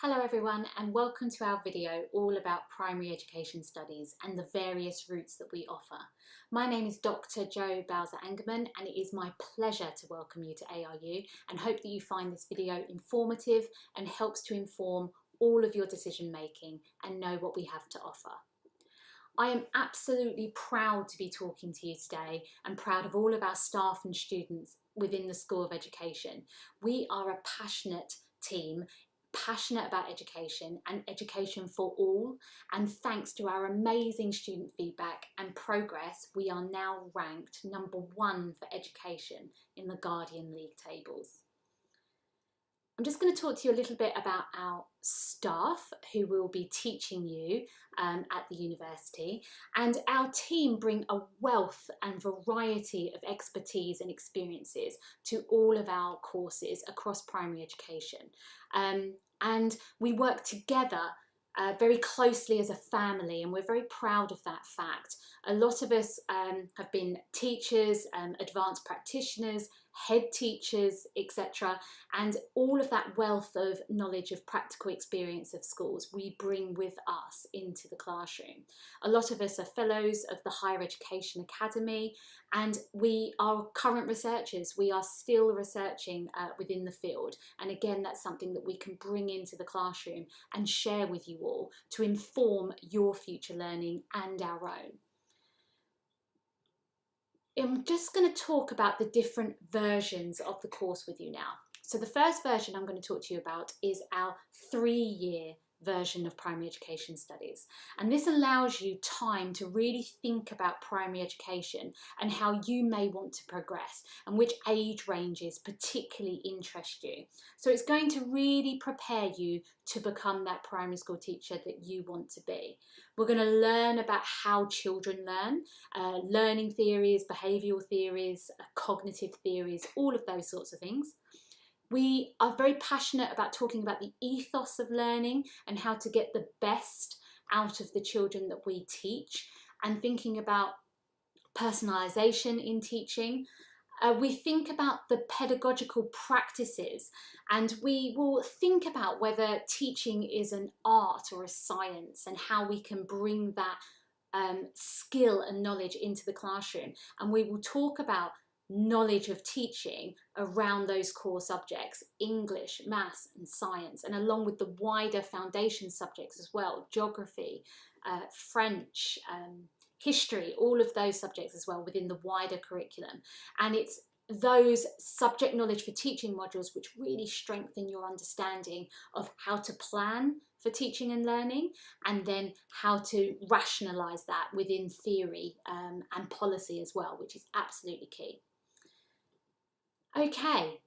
Hello everyone, and welcome to our video all about primary education studies and the various routes that we offer. My name is Dr. Jo Bowser-Angermann, and it is my pleasure to welcome you to ARU and hope that you find this video informative and helps to inform all of your decision making and know what we have to offer. I am absolutely proud to be talking to you today and proud of all of our staff and students within the School of Education. We are a passionate team, passionate about education and education for all, and thanks to our amazing student feedback and progress, we are now ranked #1 for education in the Guardian League tables. I'm just going to talk to you a little bit about our staff who will be teaching you at the university, and our team bring a wealth and variety of expertise and experiences to all of our courses across primary education, and we work together very closely as a family, and we're very proud of that fact. A lot of us have been teachers, advanced practitioners, head teachers, etc. And all of that wealth of knowledge of practical experience of schools we bring with us into the classroom. A lot of us are fellows of the Higher Education Academy, and we are current researchers. We are still researching within the field, and again that's something that we can bring into the classroom and share with you all to inform your future learning and our own. I'm just going to talk about the different versions of the course with you now. So the first version I'm going to talk to you about is our 3-year version of primary education studies, and this allows you time to really think about primary education and how you may want to progress and which age ranges particularly interest you. So it's going to really prepare you to become that primary school teacher that you want to be. We're going to learn about how children learn, learning theories, behavioural theories, cognitive theories, all of those sorts of things. We are very passionate about talking about the ethos of learning and how to get the best out of the children that we teach, and thinking about personalisation in teaching. We think about the pedagogical practices, and we will think about whether teaching is an art or a science and how we can bring that skill and knowledge into the classroom. And we will talk about knowledge of teaching around those core subjects, English, maths and science, and along with the wider foundation subjects as well, geography, French, history, all of those subjects as well within the wider curriculum. And it's those subject knowledge for teaching modules which really strengthen your understanding of how to plan for teaching and learning, and then how to rationalise that within theory and policy as well, which is absolutely key. Okay,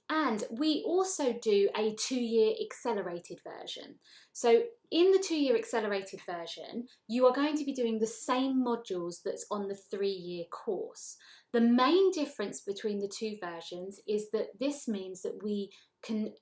and we also do a 2-year accelerated version. So in the 2-year accelerated version, you are going to be doing the same modules that's on the 3-year course. The main difference between the two versions is that this means that we can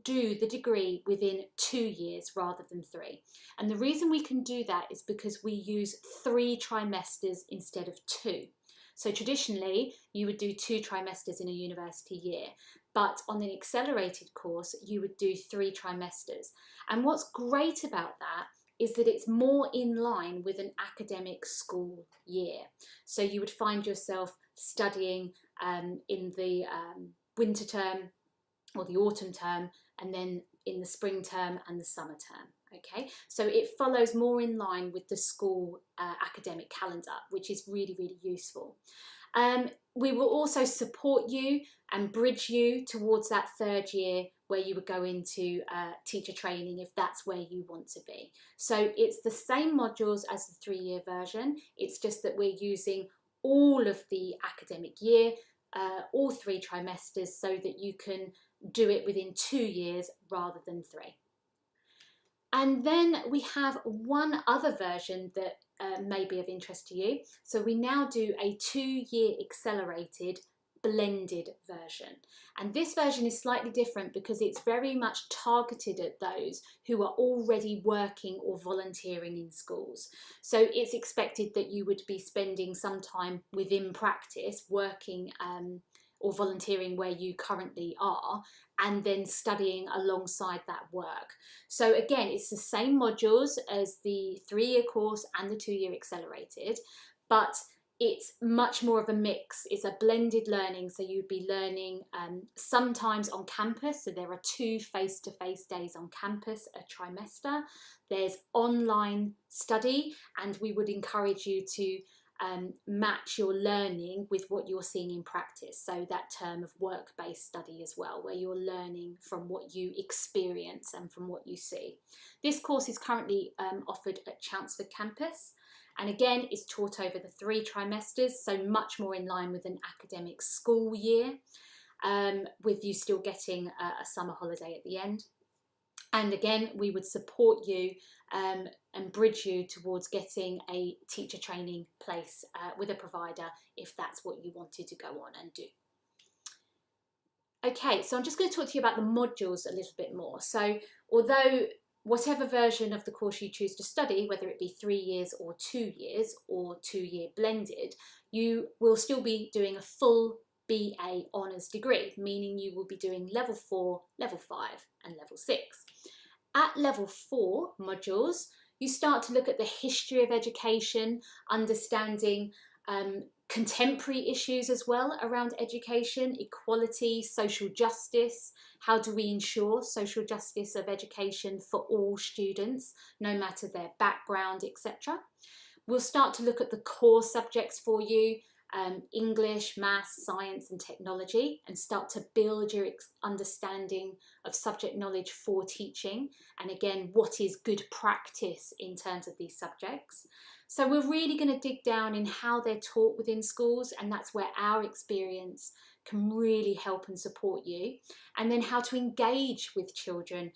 do the degree within 2 years rather than 3. And the reason we can do that is because we use 3 trimesters instead of 2. So traditionally, you would do 2 trimesters in a university year, but on an accelerated course, you would do 3 trimesters. And what's great about that is that it's more in line with an academic school year. So you would find yourself studying in the winter term or the autumn term, and then in the spring term and the summer term. Okay, so it follows more in line with the school academic calendar, which is really, really useful. We will also support you and bridge you towards that 3rd year where you would go into teacher training if that's where you want to be. So it's the same modules as the 3-year version, it's just that we're using all of the academic year, all 3 trimesters, so that you can do it within 2 years rather than 3. And then we have one other version that may be of interest to you. So we now do a 2-year accelerated blended version. And this version is slightly different because it's very much targeted at those who are already working or volunteering in schools. So it's expected that you would be spending some time within practice working or volunteering where you currently are, and then studying alongside that work. So again, it's the same modules as the 3-year course and the 2-year accelerated, but it's much more of a mix. It's a blended learning, so you'd be learning sometimes on campus, so there are 2 face-to-face days on campus a trimester. There's online study, and we would encourage you to match your learning with what you're seeing in practice, so that term of work-based study as well, where you're learning from what you experience and from what you see. This course is currently offered at Chelmsford campus, and again is taught over the 3 trimesters, so much more in line with an academic school year, with you still getting a summer holiday at the end. And again, we would support you and bridge you towards getting a teacher training place with a provider if that's what you wanted to go on and do. Okay, so I'm just going to talk to you about the modules a little bit more. So although whatever version of the course you choose to study, whether it be 3 years or 2 years or 2-year blended, you will still be doing a full BA honours degree, meaning you will be doing level 4, level 5 and level 6. At level 4 modules, you start to look at the history of education, understanding contemporary issues as well around education, equality, social justice. How do we ensure social justice of education for all students, no matter their background, etc. We'll start to look at the core subjects for you, English, maths, science and technology, and start to build your understanding of subject knowledge for teaching, and again, what is good practice in terms of these subjects. So we're really going to dig down in how they're taught within schools, and that's where our experience can really help and support you, and then how to engage with children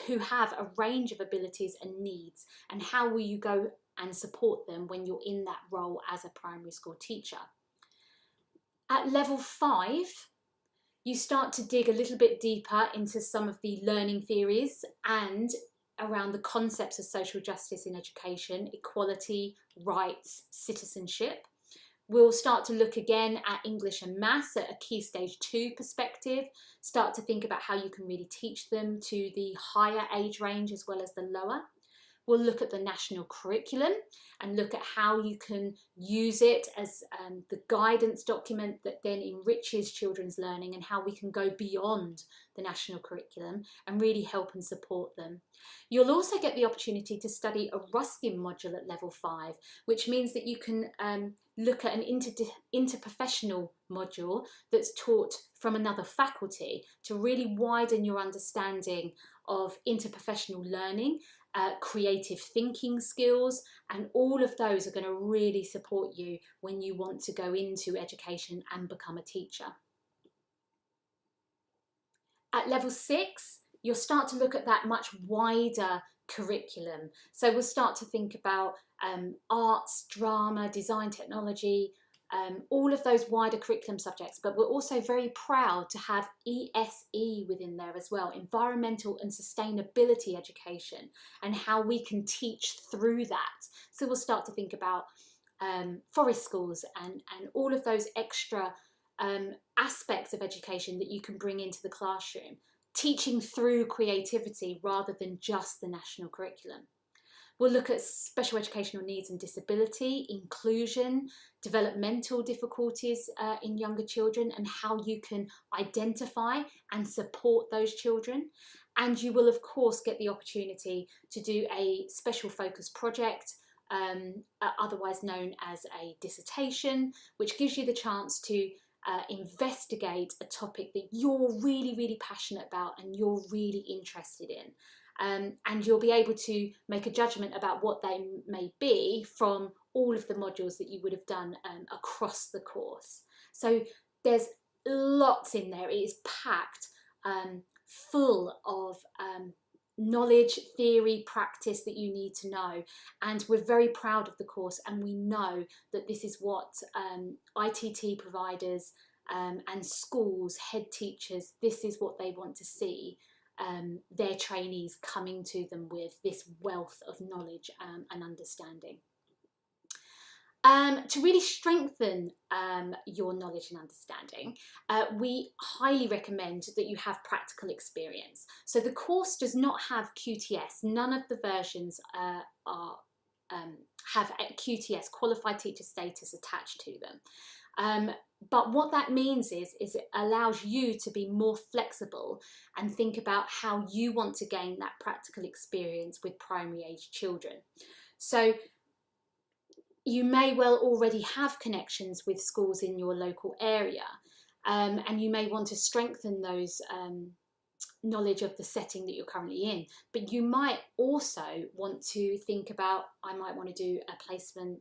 who have a range of abilities and needs, and how will you go and support them when you're in that role as a primary school teacher. At level 5, you start to dig a little bit deeper into some of the learning theories and around the concepts of social justice in education, equality, rights, citizenship. We'll start to look again at English and maths at a key stage 2 perspective, start to think about how you can really teach them to the higher age range as well as the lower. We'll look at the national curriculum and look at how you can use it as the guidance document that then enriches children's learning, and how we can go beyond the national curriculum and really help and support them. You'll also get the opportunity to study a Ruskin module at level 5, which means that you can look at an interprofessional module that's taught from another faculty to really widen your understanding of interprofessional learning, creative thinking skills, and all of those are going to really support you when you want to go into education and become a teacher. At level 6, you'll start to look at that much wider curriculum. So we'll start to think about arts, drama, design, technology, all of those wider curriculum subjects, but we're also very proud to have ESE within there as well, environmental and sustainability education, and how we can teach through that. So we'll start to think about forest schools and all of those extra aspects of education that you can bring into the classroom, teaching through creativity rather than just the national curriculum. We'll look at special educational needs and disability, inclusion, developmental difficulties in younger children, and how you can identify and support those children. And you will of course get the opportunity to do a special focus project, otherwise known as a dissertation, which gives you the chance to investigate a topic that you're really passionate about and you're really interested in. And you'll be able to make a judgment about what they may be from all of the modules that you would have done across the course. So there's lots in there. It is packed full of knowledge, theory, practice that you need to know, and we're very proud of the course, and we know that this is what ITT providers and schools, head teachers, this is what they want to see their trainees coming to them with, this wealth of knowledge and understanding. To really strengthen your knowledge and understanding, we highly recommend that you have practical experience. So the course does not have QTS. None of the versions have a QTS, qualified teacher status, attached to them. But what that means is it allows you to be more flexible and think about how you want to gain that practical experience with primary age children. So you may well already have connections with schools in your local area, and you may want to strengthen those knowledge of the setting that you're currently in. But you might also want to think about, I might want to do a placement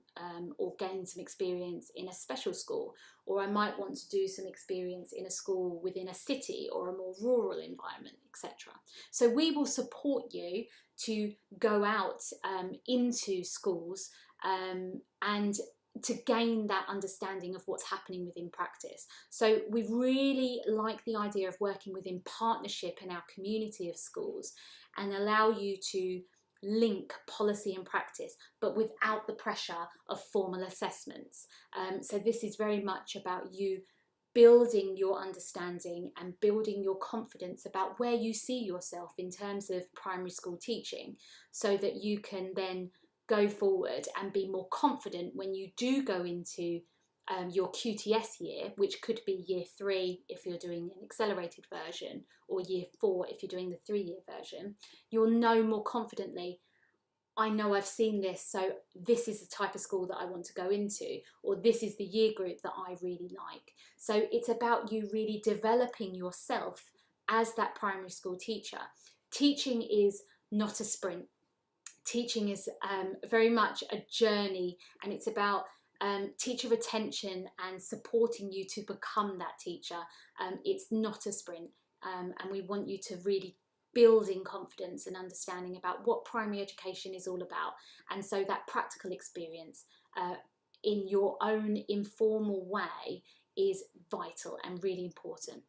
or gain some experience in a special school, or I might want to do some experience in a school within a city or a more rural environment, etc. So we will support you to go out into schools and to gain that understanding of what's happening within practice. So we really like the idea of working within partnership in our community of schools and allow you to link policy and practice, but without the pressure of formal assessments. So this is very much about you building your understanding and building your confidence about where you see yourself in terms of primary school teaching, so that you can then go forward and be more confident when you do go into your QTS year, which could be year 3 if you're doing an accelerated version, or year 4 if you're doing the 3-year version. You'll know more confidently, I know I've seen this, so this is the type of school that I want to go into, or this is the year group that I really like. So it's about you really developing yourself as that primary school teacher. Teaching is not a sprint. Teaching is very much a journey, and it's about teacher retention and supporting you to become that teacher. It's not a sprint, and we want you to really build in confidence and understanding about what primary education is all about. And so that practical experience in your own informal way is vital and really important.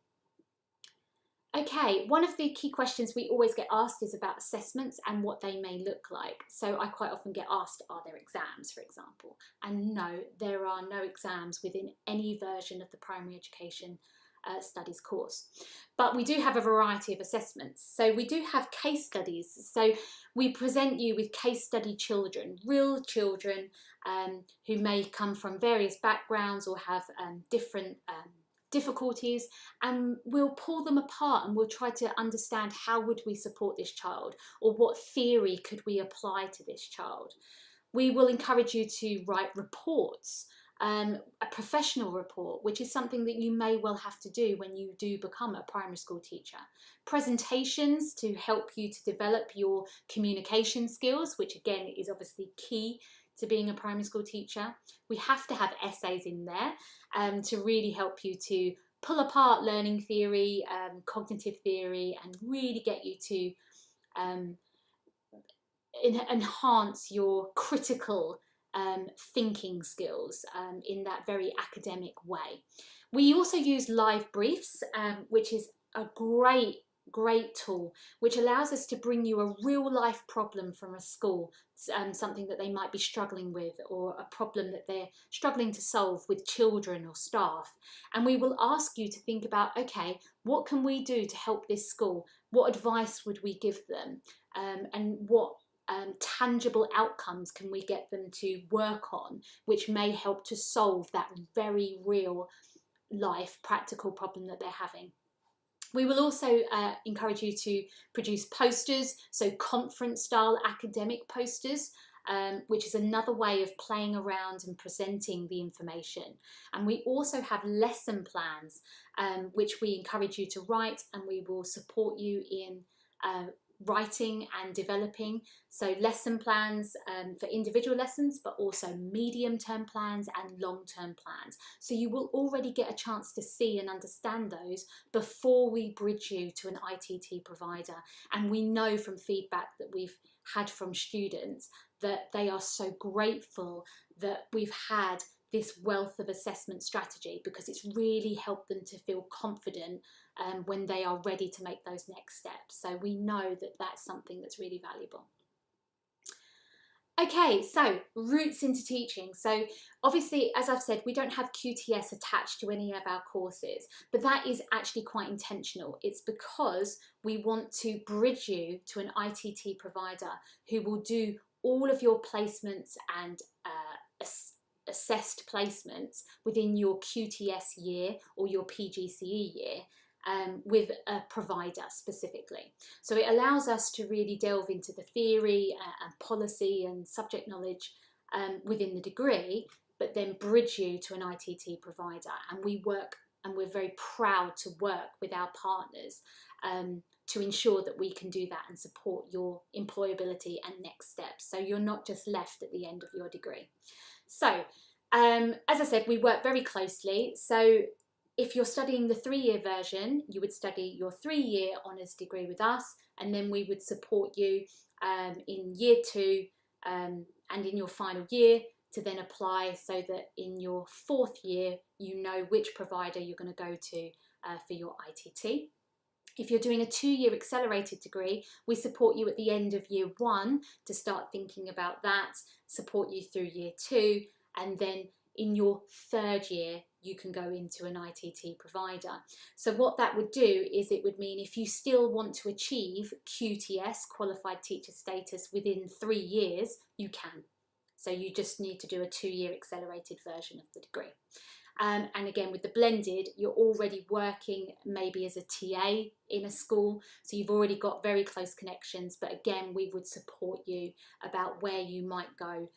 Okay, one of the key questions we always get asked is about assessments and what they may look like. So I quite often get asked, are there exams, for example? And no, there are no exams within any version of the primary education studies course. But we do have a variety of assessments. So we do have case studies. So we present you with case study children, real children who may come from various backgrounds or have different difficulties, and we'll pull them apart and we'll try to understand how would we support this child, or what theory could we apply to this child. We will encourage you to write reports, a professional report, which is something that you may well have to do when you do become a primary school teacher. Presentations to help you to develop your communication skills, which again is obviously key to being a primary school teacher. We have to have essays in there to really help you to pull apart learning theory, cognitive theory, and really get you to enhance your critical thinking skills in that very academic way. We also use live briefs, which is a great tool, which allows us to bring you a real life problem from a school, something that they might be struggling with, or a problem that they're struggling to solve with children or staff. And we will ask you to think about, okay, what can we do to help this school? What advice would we give them? And what tangible outcomes can we get them to work on, which may help to solve that very real life practical problem that they're having. We will also encourage you to produce posters, so conference style academic posters, which is another way of playing around and presenting the information. And we also have lesson plans, which we encourage you to write, and we will support you in writing and developing. So lesson plans for individual lessons, but also medium-term plans and long-term plans. So you will already get a chance to see and understand those before we bridge you to an ITT provider. And we know from feedback that we've had from students that they are so grateful that we've had this wealth of assessment strategy, because it's really helped them to feel confident when they are ready to make those next steps. So we know that that's something that's really valuable. Okay, so routes into teaching. So obviously, as I've said, we don't have QTS attached to any of our courses, but that is actually quite intentional. It's because we want to bridge you to an ITT provider who will do all of your placements and assessed placements within your QTS year or your PGCE year. With a provider specifically. So it allows us to really delve into the theory and policy and subject knowledge within the degree, but then bridge you to an ITT provider. And we work, and we're very proud to work with our partners to ensure that we can do that and support your employability and next steps. So you're not just left at the end of your degree. So as I said, we work very closely. So if you're studying the 3-year version, you would study your 3-year honours degree with us, and then we would support you in year 2 and in your final year to then apply, so that in your 4th year you know which provider you're going to go to for your ITT. If you're doing a 2-year accelerated degree, we support you at the end of year 1 to start thinking about that, support you through year 2, and then in your 3rd year you can go into an ITT provider. So what that would do is it would mean if you still want to achieve QTS, qualified teacher status, within 3 years, you can. So you just need to do a 2-year accelerated version of the degree. And again, with the blended, you're already working maybe as a TA in a school, so you've already got very close connections, but again, we would support you about where you might go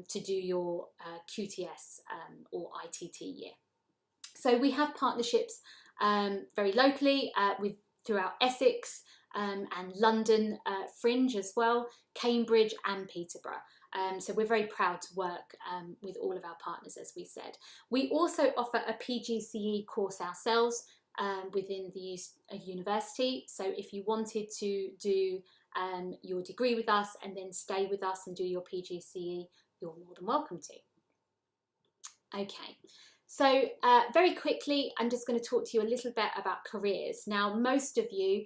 to do your QTS or ITT year. So we have partnerships very locally throughout Essex and London Fringe as well, Cambridge and Peterborough. So we're very proud to work with all of our partners, as we said. We also offer a PGCE course ourselves within the university. So if you wanted to do your degree with us and then stay with us and do your PGCE, you're more than welcome to. Okay, so very quickly, I'm just going to talk to you a little bit about careers. Now, most of you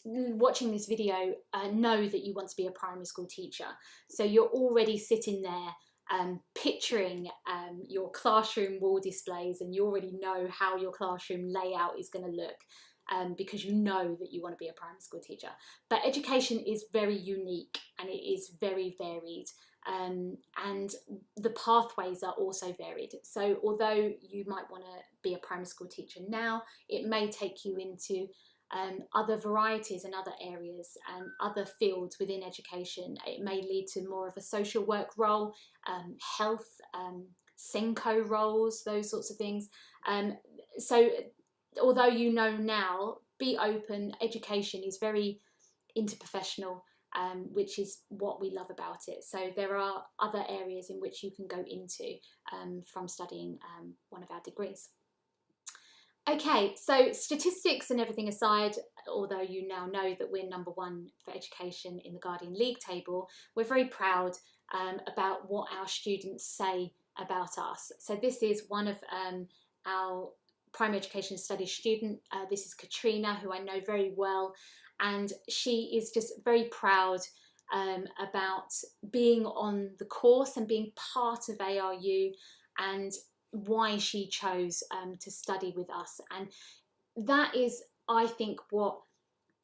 watching this video know that you want to be a primary school teacher. So you're already sitting there picturing your classroom wall displays, and you already know how your classroom layout is going to look. Because you know that you want to be a primary school teacher. But education is very unique and it is very varied, and the pathways are also varied. So although you might want to be a primary school teacher now, it may take you into other varieties and other areas and other fields within education. It may lead to more of a social work role, health, Senko roles, those sorts of things. So although you know now, be open. Education is very interprofessional, which is what we love about it. So there are other areas in which you can go into from studying one of our degrees. Okay, so statistics and everything aside, although you now know that we're #1 for education in the Guardian League table, we're very proud about what our students say about us. So this is one of our primary education studies student. This is Katrina, who I know very well, and she is just very proud about being on the course and being part of ARU, and why she chose to study with us. And that is, I think, what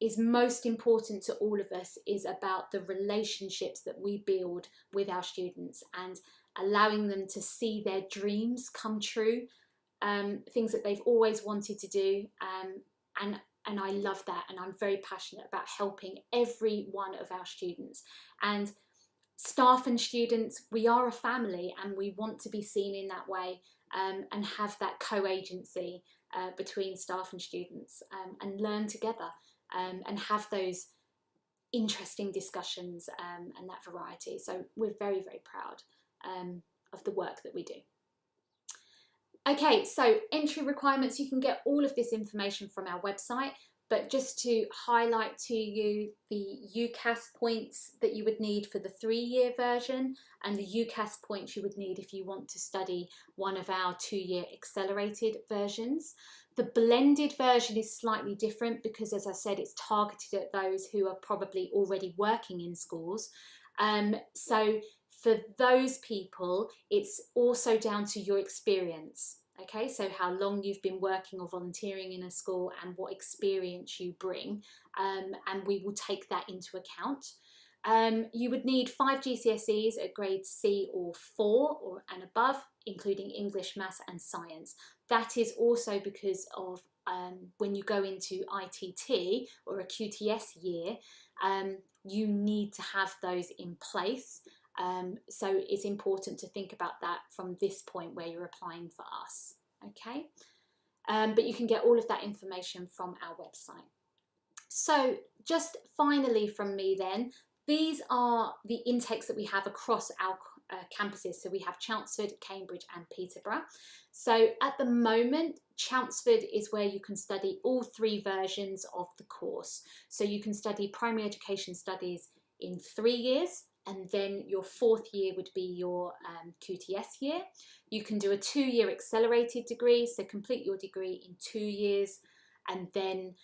is most important to all of us, is about the relationships that we build with our students and allowing them to see their dreams come true, things that they've always wanted to do, and I love that, and I'm very passionate about helping every one of our students. And staff and students, we are a family, and we want to be seen in that way, and have that co-agency between staff and students, and learn together, and have those interesting discussions and that variety. So we're very, very proud of the work that we do. Okay, so entry requirements, you can get all of this information from our website, but just to highlight to you the UCAS points that you would need for the 3-year version, and the UCAS points you would need if you want to study one of our 2-year accelerated versions. The blended version is slightly different because, as I said, it's targeted at those who are probably already working in schools. So for those people, it's also down to your experience. Okay, so how long you've been working or volunteering in a school and what experience you bring, and we will take that into account. You would need 5 GCSEs at grade C or 4 and above, including English, Maths and Science. That is also because of when you go into ITT or a QTS year, you need to have those in place. So it's important to think about that from this point where you're applying for us, okay? But you can get all of that information from our website. So just finally from me then, these are the intakes that we have across our campuses. So we have Chelmsford, Cambridge and Peterborough. So at the moment, Chelmsford is where you can study all 3 versions of the course. So you can study primary education studies in 3 years, and then your 4th year would be your QTS year. You can do a 2-year accelerated degree, so complete your degree in 2 years, and then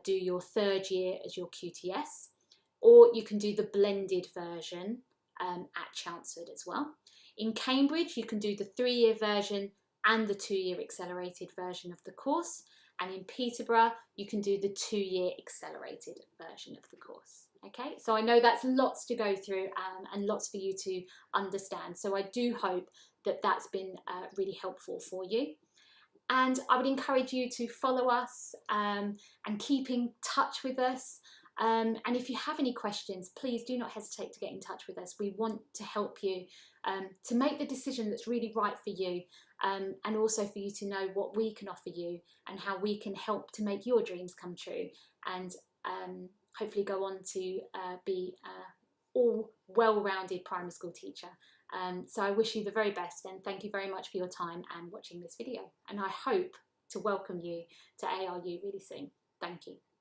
do your 3rd year as your QTS. Or you can do the blended version at Chelmsford as well. In Cambridge, you can do the 3-year version and the 2-year accelerated version of the course. And in Peterborough, you can do the 2-year accelerated version of the course. Okay, so I know that's lots to go through and lots for you to understand. So I do hope that that's been really helpful for you. And I would encourage you to follow us and keep in touch with us. And if you have any questions, please do not hesitate to get in touch with us. We want to help you to make the decision that's really right for you, and also for you to know what we can offer you and how we can help to make your dreams come true, and hopefully go on to be all well-rounded primary school teacher. So I wish you the very best, and thank you very much for your time and watching this video. And I hope to welcome you to ARU really soon. Thank you.